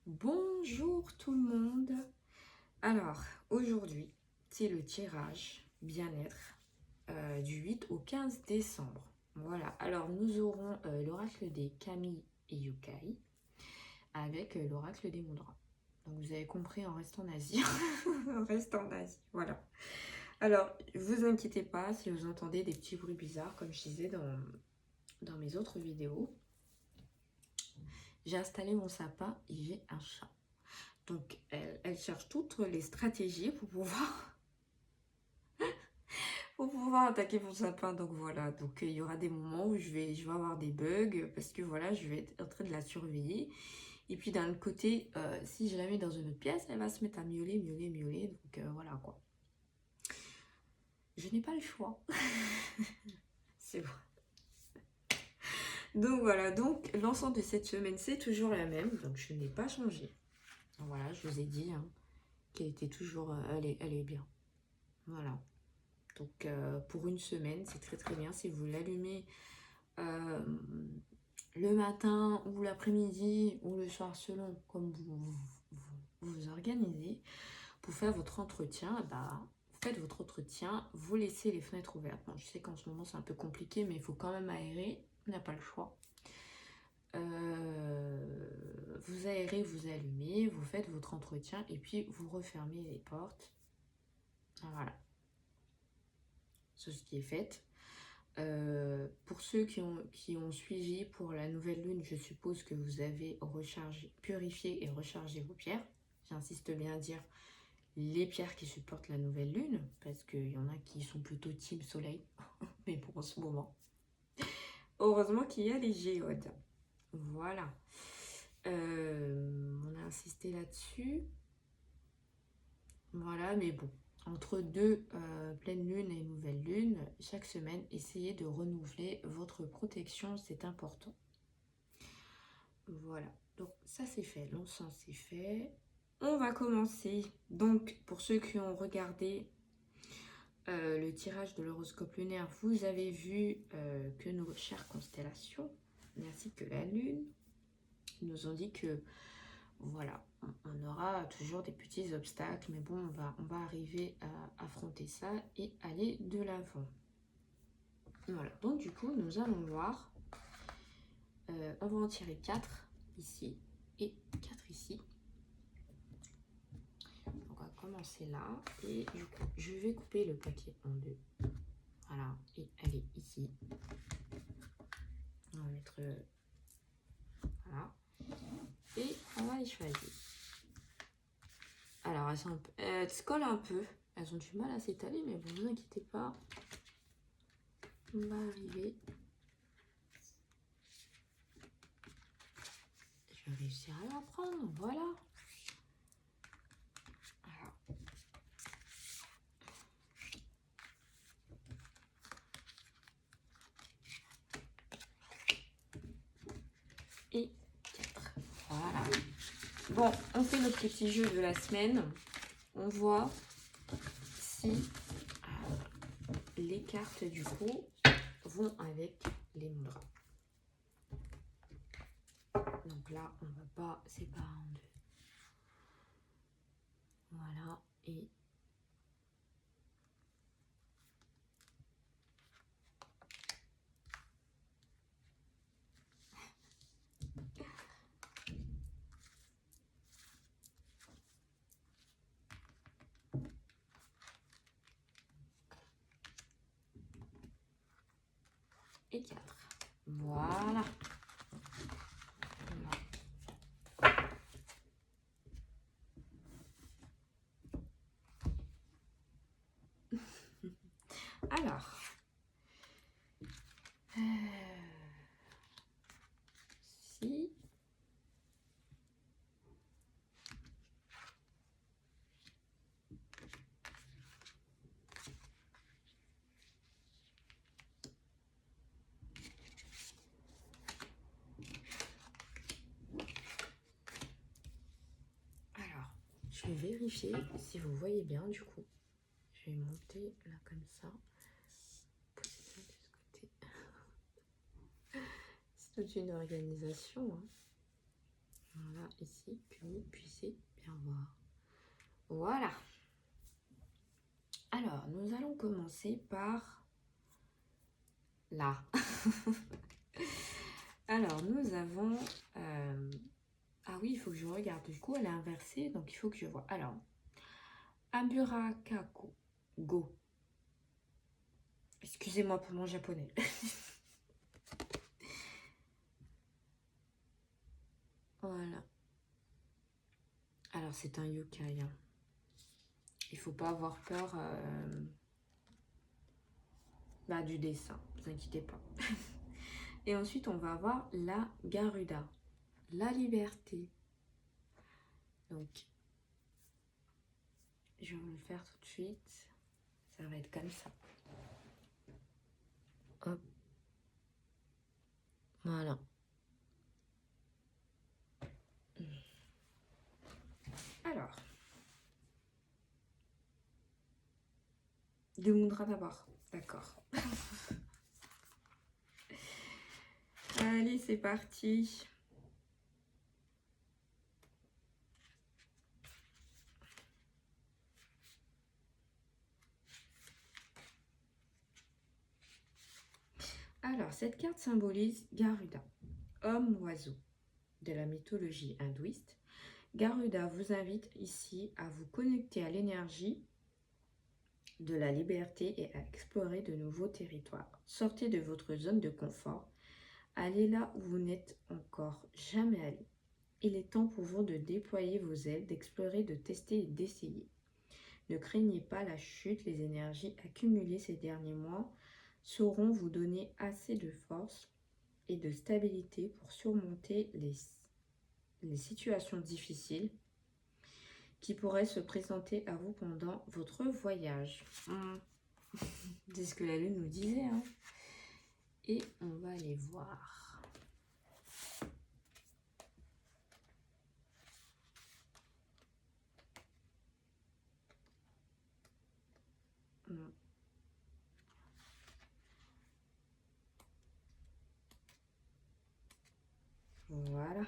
Bonjour tout le monde. Alors, aujourd'hui, c'est le tirage bien-être du 8 au 15 décembre. Voilà, alors nous aurons l'oracle des Kami et Yukai avec l'oracle des Mudras. Donc vous avez compris, on reste en Asie. On reste en Asie, voilà. Alors, vous inquiétez pas si vous entendez des petits bruits bizarres, comme je disais dans mes autres vidéos. J'ai installé mon sapin et j'ai un chat. Donc, elle cherche toutes les stratégies pour pouvoir attaquer mon sapin. Donc, voilà. Donc, il y aura des moments où je vais avoir des bugs parce que, voilà, je vais être en train de la surveiller. Et puis, d'un autre côté, si je la mets dans une autre pièce, elle va se mettre à miauler, miauler, miauler. Donc, voilà, quoi. Je n'ai pas le choix. C'est vrai. Donc, voilà. Donc, l'ensemble de cette semaine, c'est toujours la même. Donc, je n'ai pas changé. Donc, voilà, je vous ai dit qu'elle était toujours... elle est bien. Voilà. Donc pour une semaine, c'est très très bien. Si vous l'allumez le matin ou l'après-midi ou le soir, selon comme vous organisez, pour faire votre entretien, bah, faites votre entretien, vous laissez les fenêtres ouvertes. Bon, je sais qu'en ce moment c'est un peu compliqué, mais il faut quand même aérer, on n'a pas le choix. Vous aérez, vous allumez, vous faites votre entretien et puis vous refermez les portes. Voilà. C'est ce qui est fait. Pour ceux qui ont suivi pour la nouvelle lune, je suppose que vous avez purifié et rechargé vos pierres. J'insiste bien à dire les pierres qui supportent la nouvelle lune, parce qu'il y en a qui sont plutôt team soleil, mais pour en ce moment. Heureusement qu'il y a les géodes. Voilà. On a insisté là-dessus. Voilà, mais bon. Entre deux pleines lunes et nouvelles lunes, chaque semaine, essayez de renouveler votre protection, c'est important. Voilà, donc ça c'est fait, l'encens c'est fait. On va commencer. Donc, pour ceux qui ont regardé le tirage de l'horoscope lunaire, vous avez vu que nos chères constellations, ainsi que la lune, nous ont dit que voilà, on aura toujours des petits obstacles, mais bon, on va arriver à affronter ça et aller de l'avant. Voilà, donc du coup, nous allons voir. On va en tirer 4 ici et 4 ici. Donc on va commencer là. Et du coup, je vais couper le paquet en deux. Voilà, et elle est ici. On va mettre... voilà. Et on va les choisir. Alors, elles se collent un peu. Elles ont du mal à s'étaler, mais bon, ne vous inquiétez pas. On va arriver. Je vais réussir à la prendre. Voilà. Alors. Et 4. Voilà. Bon, on fait notre petit jeu de la semaine. On voit si les cartes du coup vont avec les mudras. Donc là, on va pas séparer en deux. Voilà, et et 4. Voilà. Alors, si alors, je vais vérifier si vous voyez bien du coup. Je vais monter là comme ça. Poser ça de ce côté. C'est toute une organisation. Hein. Voilà. ici, que vous puissiez bien voir. Voilà. Alors, nous allons commencer par là. Alors, nous avons... Ah oui, il faut que je regarde. Du coup, elle est inversée, donc il faut que je vois. Alors, Aburakako Go. Excusez-moi pour mon japonais. Voilà. Alors, c'est un yokai. Hein. Il faut pas avoir peur du dessin. Ne vous inquiétez pas. Et ensuite, on va avoir la Garuda. La liberté. Donc, je vais vous le faire tout de suite. Ça va être comme ça. Hop. Voilà. Alors. De Mudra d'abord. D'accord. Allez, c'est parti. Alors, cette carte symbolise Garuda, homme-oiseau de la mythologie hindouiste. Garuda vous invite ici à vous connecter à l'énergie de la liberté et à explorer de nouveaux territoires. Sortez de votre zone de confort. Allez là où vous n'êtes encore jamais allé. Il est temps pour vous de déployer vos ailes, d'explorer, de tester et d'essayer. Ne craignez pas la chute, les énergies accumulées ces derniers mois sauront vous donner assez de force et de stabilité pour surmonter les situations difficiles qui pourraient se présenter à vous pendant votre voyage. C'est ce que la lune nous disait. Hein. Et on va aller voir. Voilà.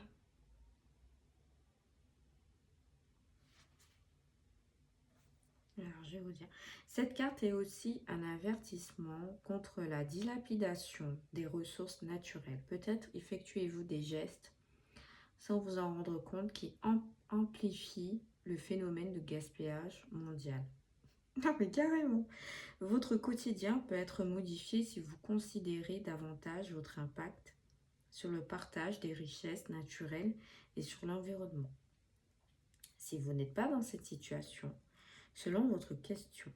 Alors, je vais vous dire. Cette carte est aussi un avertissement contre la dilapidation des ressources naturelles. Peut-être effectuez-vous des gestes sans vous en rendre compte qui amplifient le phénomène de gaspillage mondial. Non mais carrément. Votre quotidien peut être modifié si vous considérez davantage votre impact sur le partage des richesses naturelles et sur l'environnement. Si vous n'êtes pas dans cette situation, selon votre question,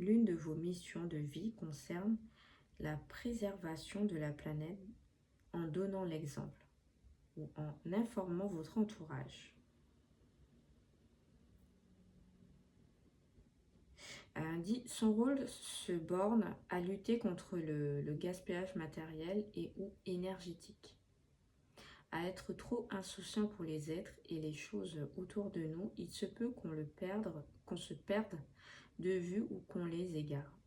l'une de vos missions de vie concerne la préservation de la planète en donnant l'exemple ou en informant votre entourage. Dit, son rôle se borne à lutter contre le gaspillage matériel et ou énergétique, à être trop insouciant pour les êtres et les choses autour de nous. Il se peut qu'on se perde de vue ou qu'on les égare.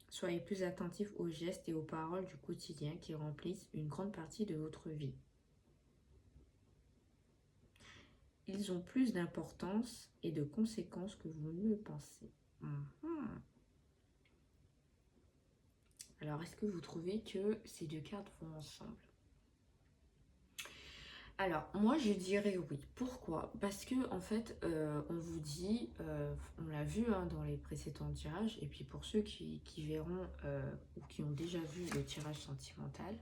Soyez plus attentifs aux gestes et aux paroles du quotidien qui remplissent une grande partie de votre vie. Ils ont plus d'importance et de conséquences que vous ne le pensez. Alors, est-ce que vous trouvez que ces deux cartes vont ensemble? Alors, moi, je dirais oui. Pourquoi? Parce que, en fait, on vous dit, on l'a vu hein, dans les précédents tirages, et puis pour ceux qui verront ou qui ont déjà vu le tirage sentimental,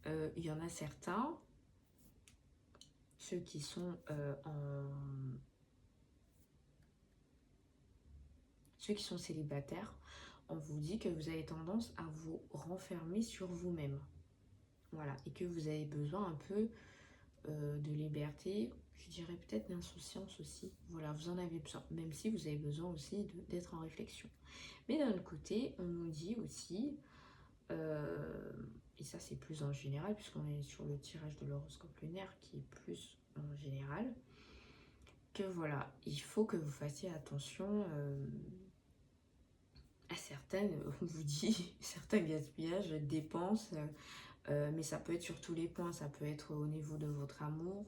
il y en a certains, ceux qui sont ceux qui sont célibataires, on vous dit que vous avez tendance à vous renfermer sur vous-même. Voilà, et que vous avez besoin un peu de liberté, je dirais peut-être d'insouciance aussi. Voilà, vous en avez besoin, même si vous avez besoin aussi d'être en réflexion. Mais d'un autre côté, on nous dit aussi, et ça c'est plus en général, puisqu'on est sur le tirage de l'horoscope lunaire qui est plus en général, que voilà, il faut que vous fassiez attention à certaines, on vous dit, certains gaspillages, dépenses, mais ça peut être sur tous les points, ça peut être au niveau de votre amour,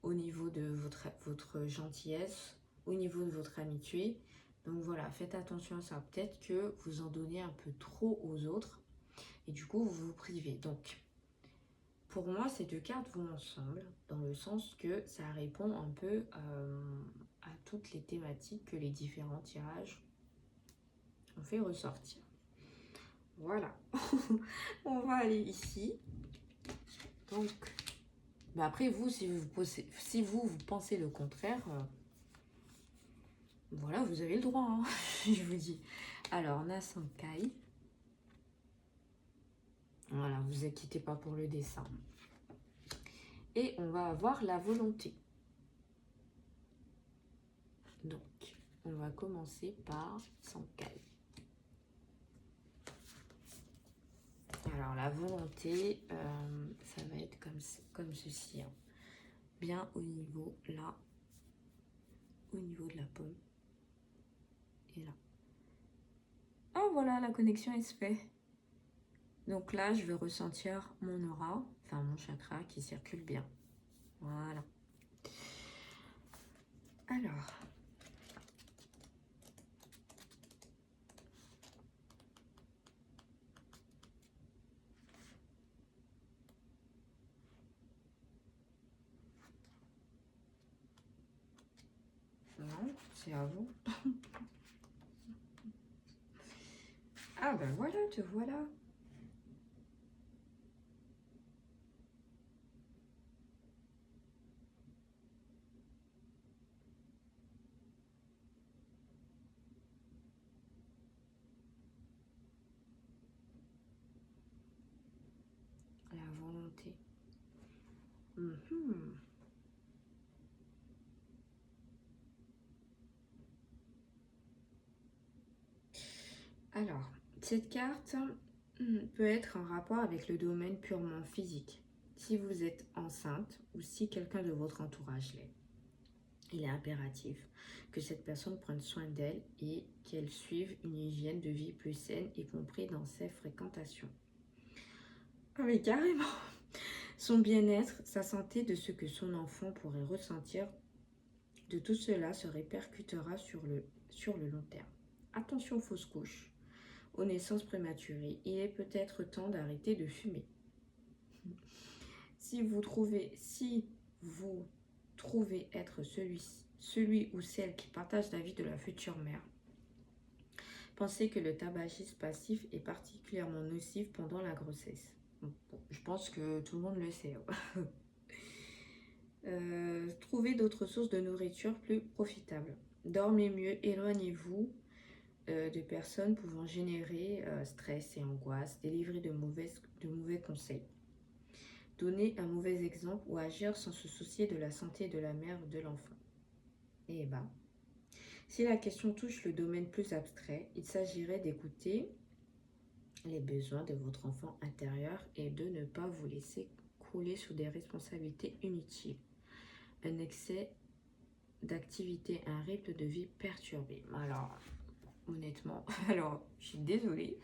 au niveau de votre gentillesse, au niveau de votre amitié. Donc voilà, faites attention à ça. Peut-être que vous en donnez un peu trop aux autres et du coup, vous vous privez. Donc, pour moi, ces deux cartes vont ensemble dans le sens que ça répond un peu à toutes les thématiques que les différents tirages ont fait ressortir. Voilà. On va aller ici. Donc, bah après, vous, si vous pensez le contraire, voilà, vous avez le droit, hein, je vous dis. Alors, Nasankai. Voilà, vous inquiétez pas pour le dessin. Et on va avoir la volonté. Donc, on va commencer par Sankai. Alors, la volonté, ça va être comme ceci. Hein. Bien au niveau, là, au niveau de la paume. Et là. Oh, voilà, la connexion est faite. Donc là, je vais ressentir mon aura, enfin mon chakra qui circule bien. Voilà. Alors. Non, c'est à vous. Ah ben voilà, te voilà. La volonté. Alors, cette carte peut être en rapport avec le domaine purement physique. Si vous êtes enceinte ou si quelqu'un de votre entourage l'est, il est impératif que cette personne prenne soin d'elle et qu'elle suive une hygiène de vie plus saine, y compris dans ses fréquentations. Ah mais carrément. Son bien-être, sa santé, de ce que son enfant pourrait ressentir, de tout cela se répercutera sur le long terme. Attention aux fausses couches, aux naissances prématurées, il est peut-être temps d'arrêter de fumer. Si vous trouvez être celui ou celle qui partage la vie de la future mère, pensez que le tabagisme passif est particulièrement nocif pendant la grossesse. Bon, je pense que tout le monde le sait. Trouvez d'autres sources de nourriture plus profitables. Dormez mieux, éloignez-vous de personnes pouvant générer stress et angoisse, délivrer de mauvais conseils. Donner un mauvais exemple ou agir sans se soucier de la santé de la mère ou de l'enfant. Et ben, si la question touche le domaine plus abstrait, il s'agirait d'écouter les besoins de votre enfant intérieur et de ne pas vous laisser crouler sous des responsabilités inutiles. Un excès d'activité, un rythme de vie perturbé. Alors, honnêtement, alors, je suis désolée.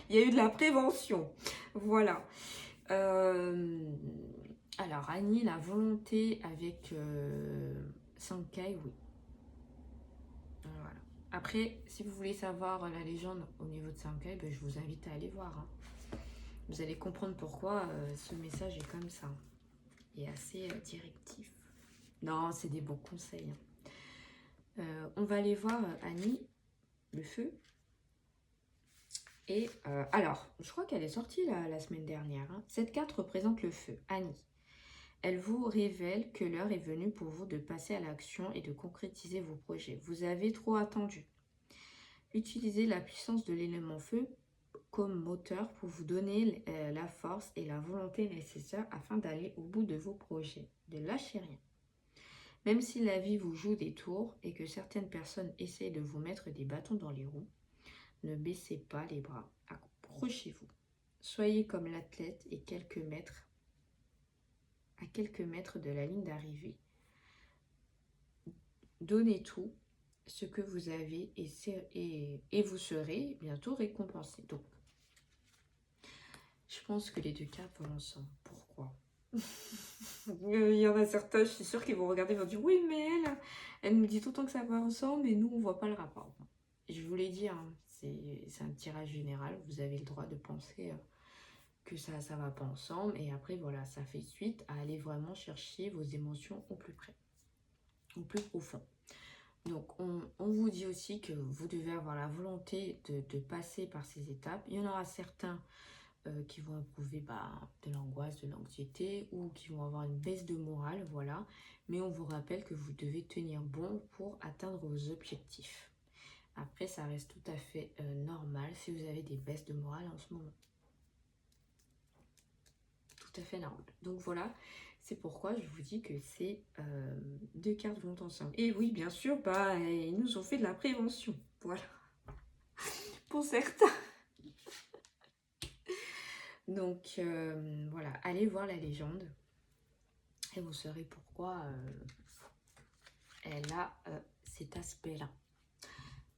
Il y a eu de la prévention. Voilà. Alors, Annie, la volonté avec Sankai, oui. Voilà. Après, si vous voulez savoir la légende au niveau de Sankai, ben, je vous invite à aller voir. Hein. Vous allez comprendre pourquoi ce message est comme ça. Et assez directif. Non, c'est des bons conseils. Hein. On va aller voir Annie, le feu. Et alors, je crois qu'elle est sortie la semaine dernière. Hein. Cette carte représente le feu, Annie. Elle vous révèle que l'heure est venue pour vous de passer à l'action et de concrétiser vos projets. Vous avez trop attendu. Utilisez la puissance de l'élément feu comme moteur pour vous donner la force et la volonté nécessaires afin d'aller au bout de vos projets. Ne lâchez rien. Même si la vie vous joue des tours et que certaines personnes essayent de vous mettre des bâtons dans les roues, ne baissez pas les bras. Accrochez-vous. Soyez comme l'athlète et à quelques mètres de la ligne d'arrivée. Donnez tout ce que vous avez et vous serez bientôt récompensé. Donc, je pense que les deux cartes vont ensemble. Pourquoi? Il y en a certains, je suis sûre qu'ils vont regarder, ils vont dire oui, mais elle nous dit tout le temps que ça va ensemble et nous, on voit pas le rapport. Je vous l'ai dit, hein, c'est un tirage général. Vous avez le droit de penser que ça va pas ensemble. Et après, voilà, ça fait suite à aller vraiment chercher vos émotions au plus près, au plus profond. Donc, on vous dit aussi que vous devez avoir la volonté de passer par ces étapes. Il y en aura certains qui vont éprouver de l'angoisse, de l'anxiété ou qui vont avoir une baisse de morale, voilà. Mais on vous rappelle que vous devez tenir bon pour atteindre vos objectifs. Après, ça reste tout à fait normal si vous avez des baisses de morale en ce moment. Tout à fait normal. Donc voilà, c'est pourquoi je vous dis que ces deux cartes vont ensemble. Et oui, bien sûr, ils nous ont fait de la prévention. Voilà. Pour certains. Donc voilà, allez voir la légende. Et vous saurez pourquoi elle a cet aspect-là.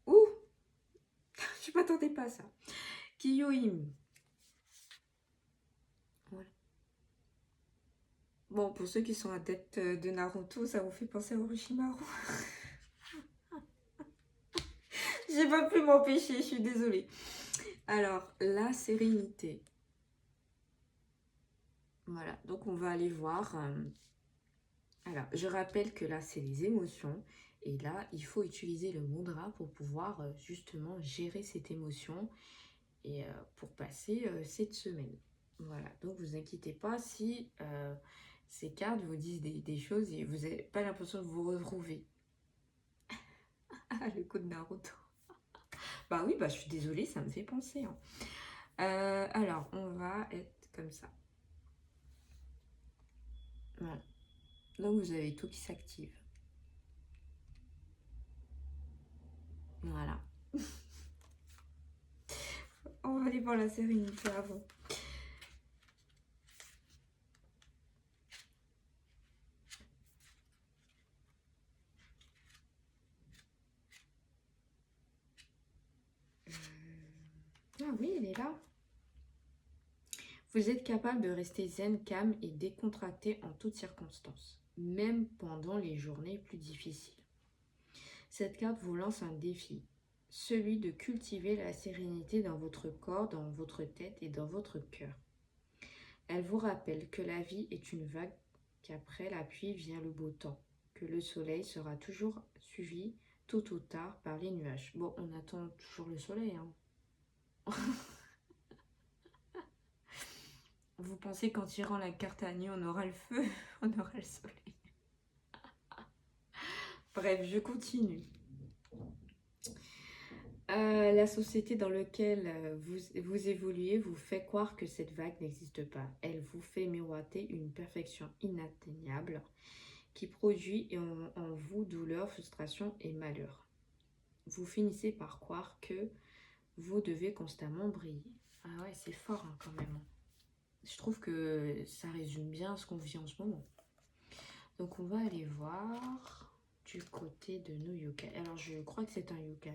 Ouh, je ne m'attendais pas à ça. Kiyohime. Voilà. Bon, pour ceux qui sont adeptes de Naruto, ça vous fait penser à Orochimaru. J'ai pas pu m'empêcher, je suis désolée. Alors, la sérénité. Voilà, donc on va aller voir. Alors, je rappelle que là, c'est les émotions. Et là, il faut utiliser le mudra pour pouvoir justement gérer cette émotion et pour passer cette semaine. Voilà, donc vous inquiétez pas si ces cartes vous disent des choses et vous n'avez pas l'impression de vous retrouver. Ah, le coup de Naruto. Bah oui, je suis désolée, ça me fait penser. Hein. Alors, on va être comme ça. Voilà. Donc, vous avez tout qui s'active. Voilà. On va aller voir la sérénité avant. Ah oui, elle est là. Vous êtes capable de rester zen, calme et décontracté en toutes circonstances, même pendant les journées plus difficiles. Cette carte vous lance un défi, celui de cultiver la sérénité dans votre corps, dans votre tête et dans votre cœur. Elle vous rappelle que la vie est une vague, qu'après la pluie vient le beau temps, que le soleil sera toujours suivi tôt ou tard par les nuages. Bon, on attend toujours le soleil, hein. Vous pensez qu'en tirant la carte à nu, on aura le feu, on aura le soleil. Bref, je continue. La société dans laquelle vous évoluez vous fait croire que cette vague n'existe pas. Elle vous fait miroiter une perfection inatteignable qui produit en vous douleur, frustration et malheur. Vous finissez par croire que vous devez constamment briller. Ah ouais, c'est fort hein, quand même. Je trouve que ça résume bien ce qu'on vit en ce moment. Donc on va aller voir du côté de nos yokai. Alors je crois que c'est un yokai.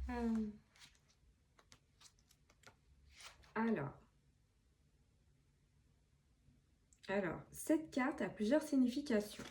Hein. Alors, cette carte a plusieurs significations.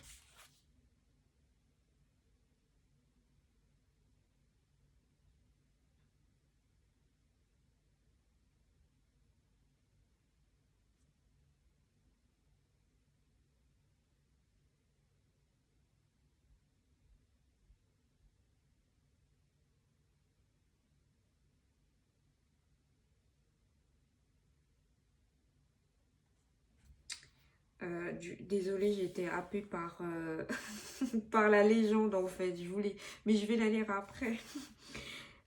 Désolée, j'ai été happée par, par la légende en fait. Mais je vais la lire après.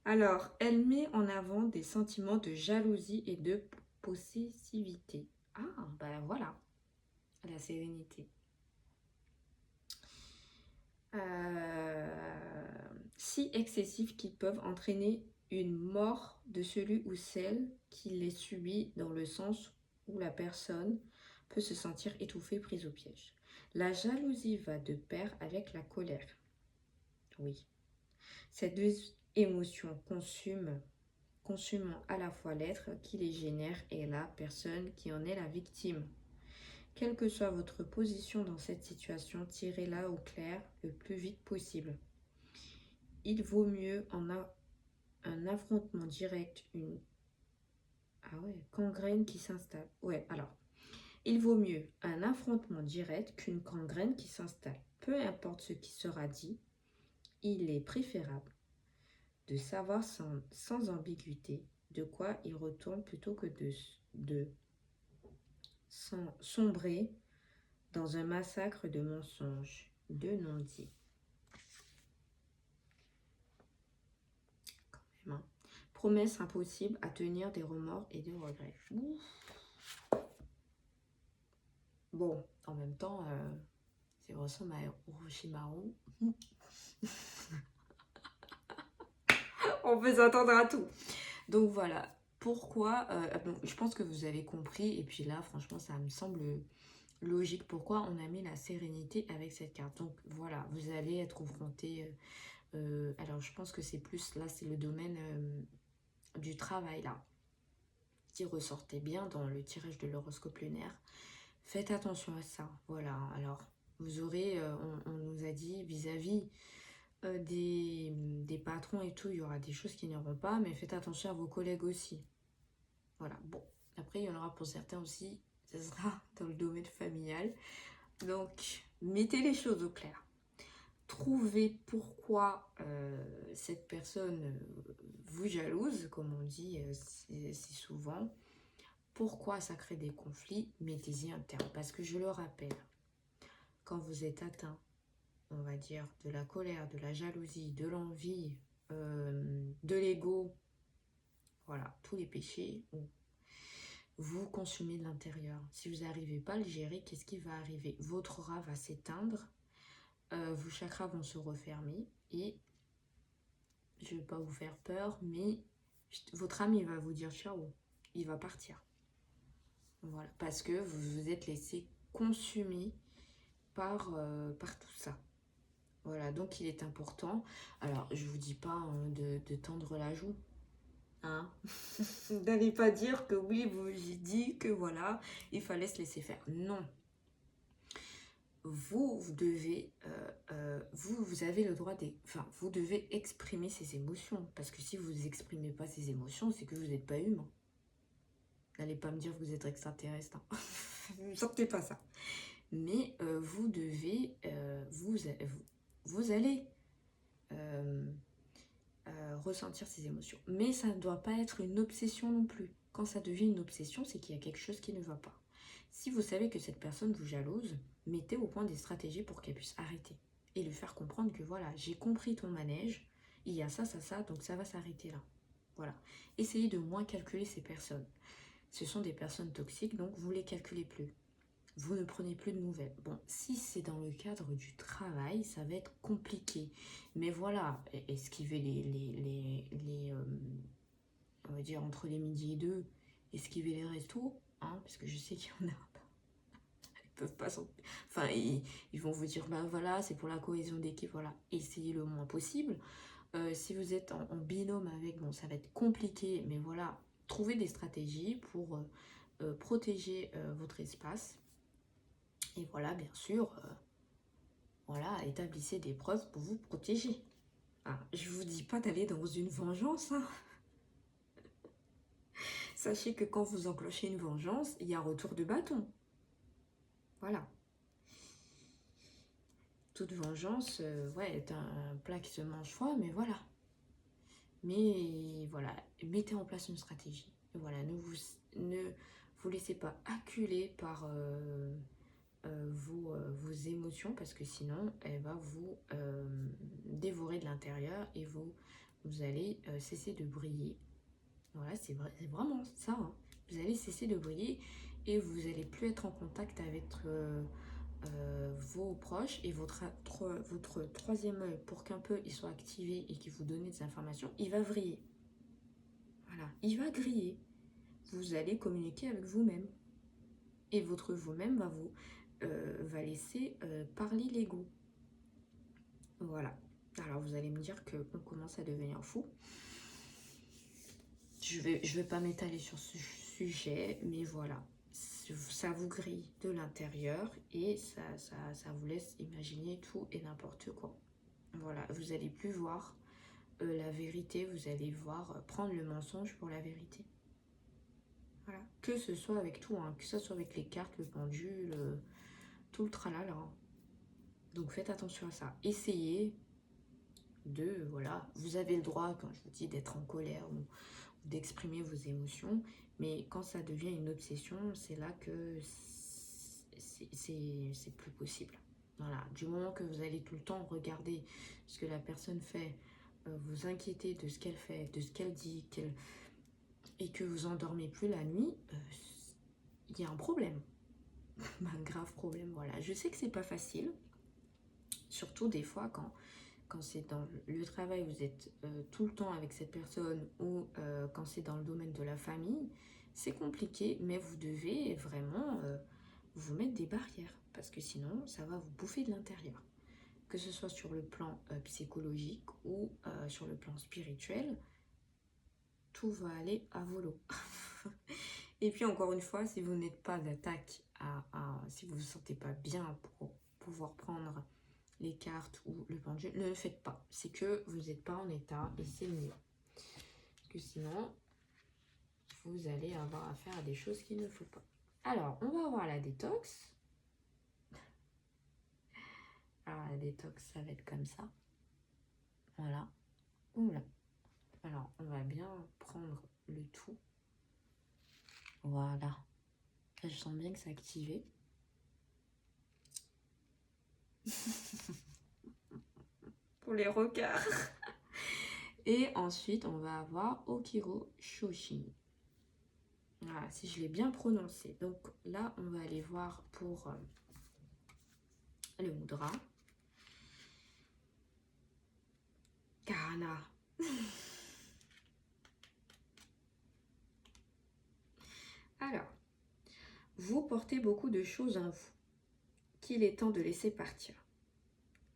Alors, elle met en avant des sentiments de jalousie et de possessivité. Ah, ben voilà, la sérénité. Si excessifs qu'ils peuvent entraîner une mort de celui ou celle qui les subit dans le sens où la personne peut se sentir étouffée, prise au piège. La jalousie va de pair avec la colère. Oui. Ces deux émotions consument consumant à la fois l'être qui les génère et la personne qui en est la victime. Quelle que soit votre position dans cette situation, tirez-la au clair le plus vite possible. Il vaut mieux un affrontement direct, une gangrène qui s'installe. Ouais, alors, il vaut mieux un affrontement direct qu'une gangrène qui s'installe. Peu importe ce qui sera dit, il est préférable de savoir sans ambiguïté de quoi il retourne plutôt que de sombrer dans un massacre de mensonges, de non-dits. Quand même, hein. Promesse impossible à tenir, des remords et des regrets. Ouf. Bon, en même temps, c'est ressemble à Orochimaru. On peut s'attendre à tout. Donc voilà. Pourquoi bon, je pense que vous avez compris. Et puis là, franchement, ça me semble logique. Pourquoi on a mis la sérénité avec cette carte. Donc voilà, vous allez être confronté. Alors je pense que c'est plus, là, c'est le domaine du travail, là, qui ressortait bien dans le tirage de l'horoscope lunaire. Faites attention à ça. Voilà. Alors, vous aurez, on nous a dit, vis-à-vis des patrons et tout, il y aura des choses qui n'iront pas, mais faites attention à vos collègues aussi. Voilà, bon, après il y en aura pour certains aussi, ce sera dans le domaine familial. Donc, mettez les choses au clair. Trouvez pourquoi cette personne vous jalouse, comme on dit si souvent. Pourquoi ça crée des conflits, mettez-y un terme. Parce que je le rappelle, quand vous êtes atteint, on va dire, de la colère, de la jalousie, de l'envie, de l'ego, voilà, tous les péchés, vous consumez de l'intérieur. Si vous n'arrivez pas à le gérer, qu'est-ce qui va arriver? Votre aura va s'éteindre, vos chakras vont se refermer et, je ne vais pas vous faire peur, mais votre âme, il va vous dire ciao, il va partir. Voilà, parce que vous vous êtes laissé consumer par tout ça. Voilà, donc il est important, alors je vous dis pas hein, de tendre la joue, hein. N'allez pas dire que oui, j'ai dit que voilà, il fallait se laisser faire. Non. Vous devez, vous avez le droit vous devez exprimer ces émotions. Parce que si vous n'exprimez pas ces émotions, c'est que vous n'êtes pas humain. N'allez pas me dire que vous êtes extraterrestre. Hein. Ne sortez pas ça. Mais vous devez, vous allez ressentir ces émotions. Mais ça ne doit pas être une obsession non plus. Quand ça devient une obsession, c'est qu'il y a quelque chose qui ne va pas. Si vous savez que cette personne vous jalouse, mettez au point des stratégies pour qu'elle puisse arrêter. Et lui faire comprendre que voilà, j'ai compris ton manège, il y a ça, ça, ça, donc ça va s'arrêter là. Voilà. Essayez de moins calculer ces personnes. Ce sont des personnes toxiques, donc vous ne les calculez plus. Vous ne prenez plus de nouvelles. Bon, si c'est dans le cadre du travail, ça va être compliqué. Mais voilà, esquivez on va dire entre les midi et deux, esquivez les restos, hein, parce que je sais qu'il y en a. Ils peuvent pas enfin, ils vont vous dire, bah voilà, c'est pour la cohésion d'équipe, voilà. Essayez le moins possible. Si vous êtes en binôme avec, bon, ça va être compliqué, mais voilà, trouvez des stratégies pour protéger votre espace. Et voilà, bien sûr, voilà, établissez des preuves pour vous protéger. Ah, je vous dis pas d'aller dans une vengeance. Hein. Sachez que quand vous enclenchez une vengeance, il y a retour de bâton. Voilà. Toute vengeance, ouais, est un plat qui se mange froid, mais voilà. Mais voilà, mettez en place une stratégie. Voilà, ne vous laissez pas acculer par vos émotions parce que sinon elle va vous dévorer de l'intérieur et vous allez cesser de briller. Voilà, c'est vraiment ça. Hein. Vous allez cesser de briller et vous n'allez plus être en contact avec vos proches et votre troisième œil, pour qu'un peu il soit activé et qu'il vous donne des informations, il va vriller. Voilà, il va griller. Vous allez communiquer avec vous-même. Et votre vous-même va laisser parler l'ego. Voilà. Alors vous allez me dire qu'on commence à devenir fou. Je vais pas m'étaler sur ce sujet, mais voilà. Ça vous grille de l'intérieur et ça vous laisse imaginer tout et n'importe quoi. Voilà, vous n'allez plus voir la vérité, vous allez voir prendre le mensonge pour la vérité. Voilà. Que ce soit avec tout, hein, que ce soit avec les cartes, le pendule, tout le tralala. Hein. Donc faites attention à ça. Essayez de, voilà, vous avez le droit, quand je vous dis, d'être en colère ou d'exprimer vos émotions, mais quand ça devient une obsession, c'est là que c'est plus possible. Voilà, du moment que vous allez tout le temps regarder ce que la personne fait, vous inquiéter de ce qu'elle fait, de ce qu'elle dit, et que vous endormez plus la nuit, il y a un problème. Un grave problème, voilà. Je sais que c'est pas facile, surtout des fois quand c'est dans le travail, vous êtes tout le temps avec cette personne ou quand c'est dans le domaine de la famille, c'est compliqué, mais vous devez vraiment vous mettre des barrières parce que sinon, ça va vous bouffer de l'intérieur. Que ce soit sur le plan psychologique ou sur le plan spirituel, tout va aller à volo. Et puis encore une fois, si vous n'êtes pas d'attaque, si vous ne vous sentez pas bien pour pouvoir prendre les cartes ou le pendule, ne le faites pas. C'est que vous n'êtes pas en état et c'est mieux. Parce que sinon, vous allez avoir affaire à des choses qu'il ne faut pas. Alors, on va avoir la détox. Alors, la détox, ça va être comme ça. Voilà. Oula. Alors, on va bien prendre le tout. Voilà. Là, je sens bien que c'est activé. Pour les regards. Et ensuite, on va avoir Okiro Shoshin. Voilà, si je l'ai bien prononcé. Donc là, on va aller voir pour le mudra. Karana. Alors, vous portez beaucoup de choses en vous qu'il est temps de laisser partir.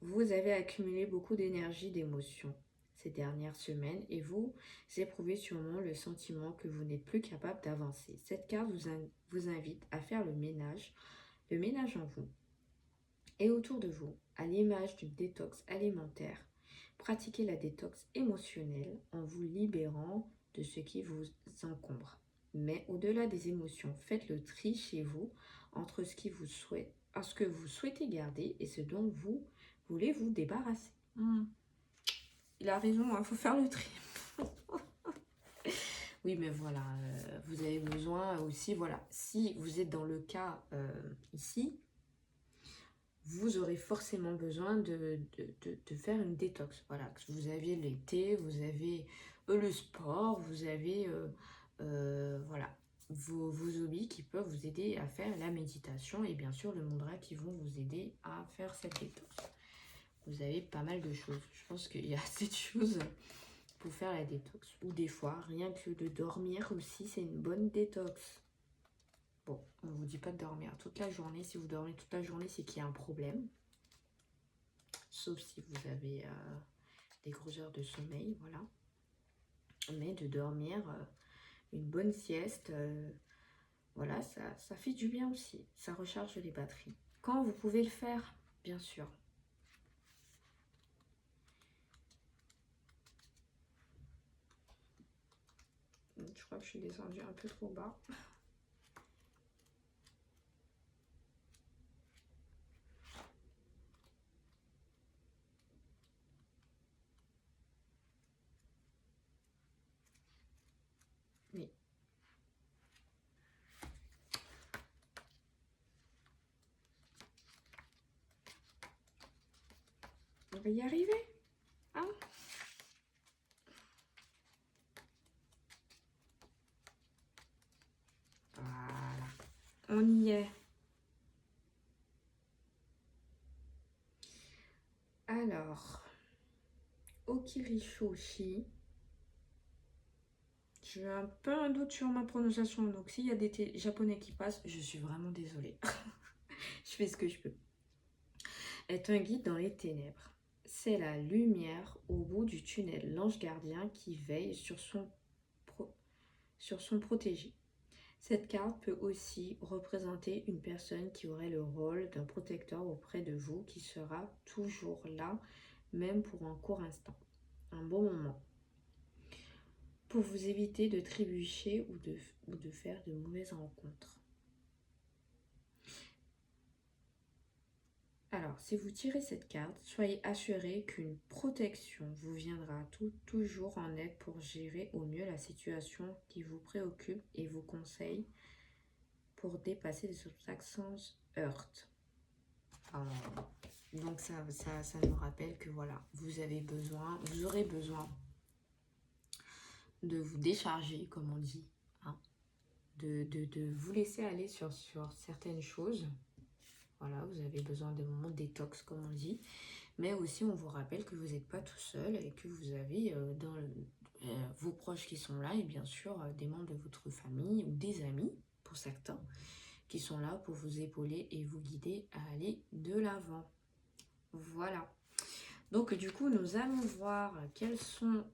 Vous avez accumulé beaucoup d'énergie, d'émotions ces dernières semaines et vous éprouvez sûrement le sentiment que vous n'êtes plus capable d'avancer. Cette carte vous invite à faire le ménage en vous et autour de vous, à l'image d'une détox alimentaire. Pratiquez la détox émotionnelle en vous libérant de ce qui vous encombre. Mais au-delà des émotions, faites le tri chez vous entre ce que vous souhaitez garder et ce dont vous voulez vous débarrasser. Il a raison, il faut faire le tri. Oui, mais voilà, vous avez besoin aussi, voilà, si vous êtes dans le cas ici, vous aurez forcément besoin de faire une détox. Voilà, vous aviez l'été, vous avez le sport, vous avez voilà, vos hobbies qui peuvent vous aider à faire la méditation et bien sûr le mudra qui vont vous aider à faire cette détox. Vous avez pas mal de choses. Je pense qu'il y a assez de choses pour faire la détox. Ou des fois, rien que de dormir aussi, c'est une bonne détox. Bon, on ne vous dit pas de dormir toute la journée. Si vous dormez toute la journée, c'est qu'il y a un problème. Sauf si vous avez des grosses heures de sommeil, voilà. Mais de dormir une bonne sieste, voilà, ça fait du bien aussi. Ça recharge les batteries. Quand vous pouvez le faire, bien sûr. Je crois que je suis descendue un peu trop bas. Oui. On va y arriver. Hein? Voilà. On y est. Alors, Okirishoshi. J'ai un peu un doute sur ma prononciation, donc s'il y a des japonais qui passent, je suis vraiment désolée. Je fais ce que je peux. Est un guide dans les ténèbres. C'est la lumière au bout du tunnel, l'ange gardien qui veille sur son sur son protégé. Cette carte peut aussi représenter une personne qui aurait le rôle d'un protecteur auprès de vous, qui sera toujours là, même pour un court instant, un bon moment, pour vous éviter de trébucher ou de faire de mauvaises rencontres. Alors, si vous tirez cette carte, soyez assuré qu'une protection vous viendra toujours en aide pour gérer au mieux la situation qui vous préoccupe et vous conseille pour dépasser des obstacles sans heurts. Donc ça nous rappelle que voilà, vous aurez besoin de vous décharger, comme on dit, hein, de vous laisser aller sur certaines choses. Voilà, vous avez besoin de moments de détox, comme on dit. Mais aussi, on vous rappelle que vous n'êtes pas tout seul et que vous avez vos proches qui sont là et bien sûr des membres de votre famille ou des amis, pour certains, qui sont là pour vous épauler et vous guider à aller de l'avant. Voilà. Donc du coup, nous allons voir quels sont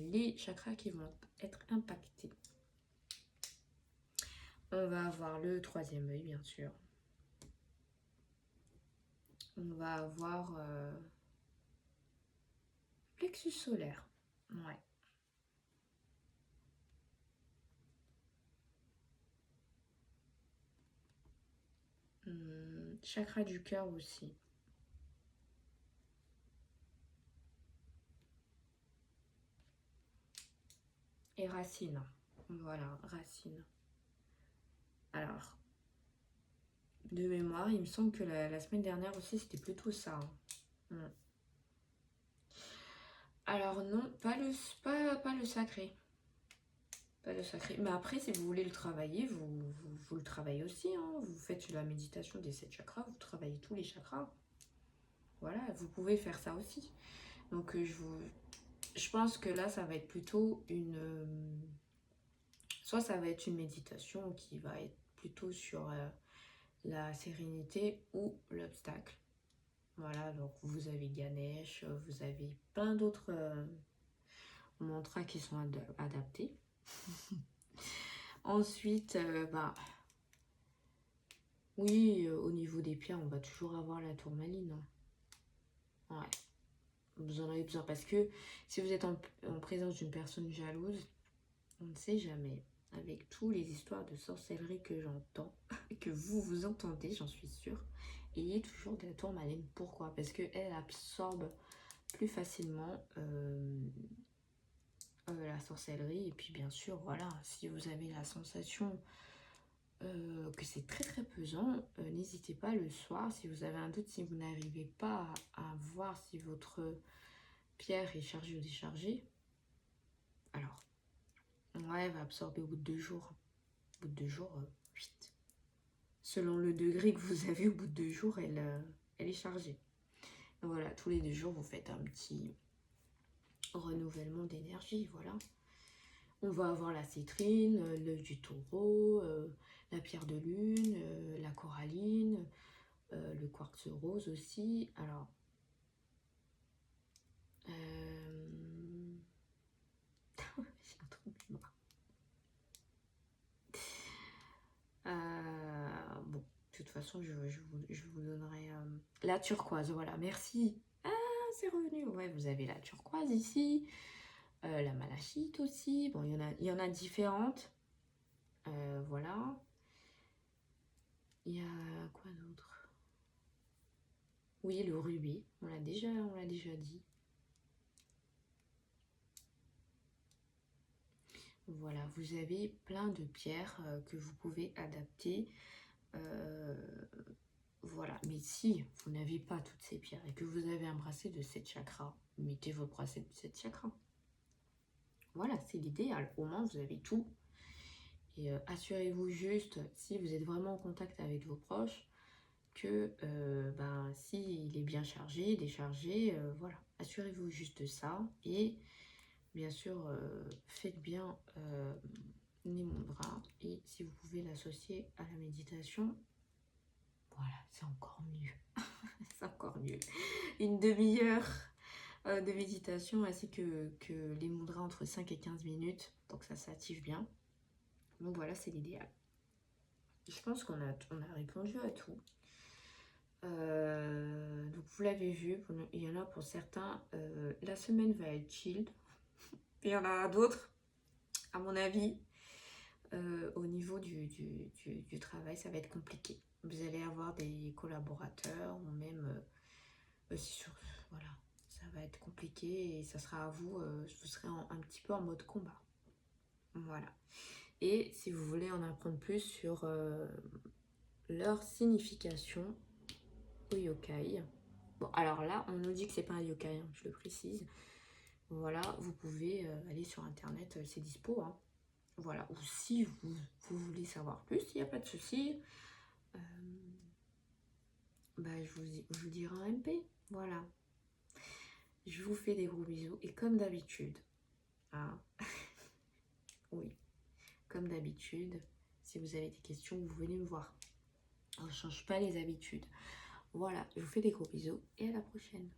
les chakras qui vont être impactés. On va avoir le troisième œil, bien sûr. On va avoir plexus solaire. Ouais. Chakra du cœur aussi. Et racine. Voilà, racine. Alors, de mémoire, il me semble que la semaine dernière aussi, c'était plutôt ça. Alors non, pas le sacré. Pas le sacré. Mais après, si vous voulez le travailler, vous le travaillez aussi. Hein. Vous faites la méditation des 7 chakras, vous travaillez tous les chakras. Voilà, vous pouvez faire ça aussi. Donc je pense que là, ça va être plutôt soit ça va être une méditation qui va être plutôt sur la sérénité ou l'obstacle. Voilà, donc vous avez Ganesh, vous avez plein d'autres mantras qui sont adaptés. Ensuite, oui, au niveau des pierres, on va toujours avoir la tourmaline. Hein. Ouais, vous en avez besoin parce que si vous êtes en présence d'une personne jalouse, on ne sait jamais. Avec tous les histoires de sorcellerie que j'entends, que vous entendez, j'en suis sûre, ayez toujours de la tourmaline. Pourquoi? Parce qu'elle absorbe plus facilement la sorcellerie. Et puis bien sûr, voilà, si vous avez la sensation que c'est très très pesant, n'hésitez pas le soir, si vous avez un doute, si vous n'arrivez pas à voir si votre pierre est chargée ou déchargée, alors, ouais, elle va absorber au bout de 2 jours. Au bout de 2 jours, 8. Selon le degré que vous avez, au bout de 2 jours, elle est chargée. Donc voilà, tous les 2 jours, vous faites un petit renouvellement d'énergie, voilà. On va avoir la citrine, l'œuf du taureau, la pierre de lune, la coralline, le quartz rose aussi. Alors, j'ai un trou de mémoire. Bon, de toute façon, je vous donnerai la turquoise. Voilà, merci. Ah, c'est revenu. Ouais, vous avez la turquoise ici. La malachite aussi. Bon, il y en a différentes. Voilà. Il y a quoi d'autre? Oui, le rubis. On l'a déjà dit. Voilà, vous avez plein de pierres que vous pouvez adapter. Voilà, mais si vous n'avez pas toutes ces pierres et que vous avez un bracelet de 7 chakras, mettez votre bracelet de 7 chakras. Voilà, c'est l'idéal. Au moins, vous avez tout. Et assurez-vous juste, si vous êtes vraiment en contact avec vos proches, que s'il est bien chargé, déchargé, voilà. Assurez-vous juste de ça. Et bien sûr, faites bien les mudras. Et si vous pouvez l'associer à la méditation, voilà, c'est encore mieux. C'est encore mieux. Une demi-heure de méditation ainsi que les mudras entre 5 et 15 minutes. Donc ça s'active bien. Donc voilà, c'est l'idéal. Je pense on a répondu à tout. Donc vous l'avez vu, il y en a pour certains, la semaine va être chilled. Il y en a d'autres, à mon avis, au niveau du travail, ça va être compliqué. Vous allez avoir des collaborateurs ou même voilà, ça va être compliqué et ça sera à vous, vous serez un petit peu en mode combat. Voilà. Et si vous voulez en apprendre plus sur leur signification au yokai. Bon, alors là, on nous dit que c'est pas un yokai, hein, je le précise. Voilà, vous pouvez aller sur internet, c'est dispo. Hein. Voilà, ou si vous voulez savoir plus, il n'y a pas de souci. Bah, je vous dirai en MP. Voilà. Je vous fais des gros bisous. Et comme d'habitude, hein, oui, comme d'habitude, si vous avez des questions, vous venez me voir. On ne change pas les habitudes. Voilà, je vous fais des gros bisous et à la prochaine.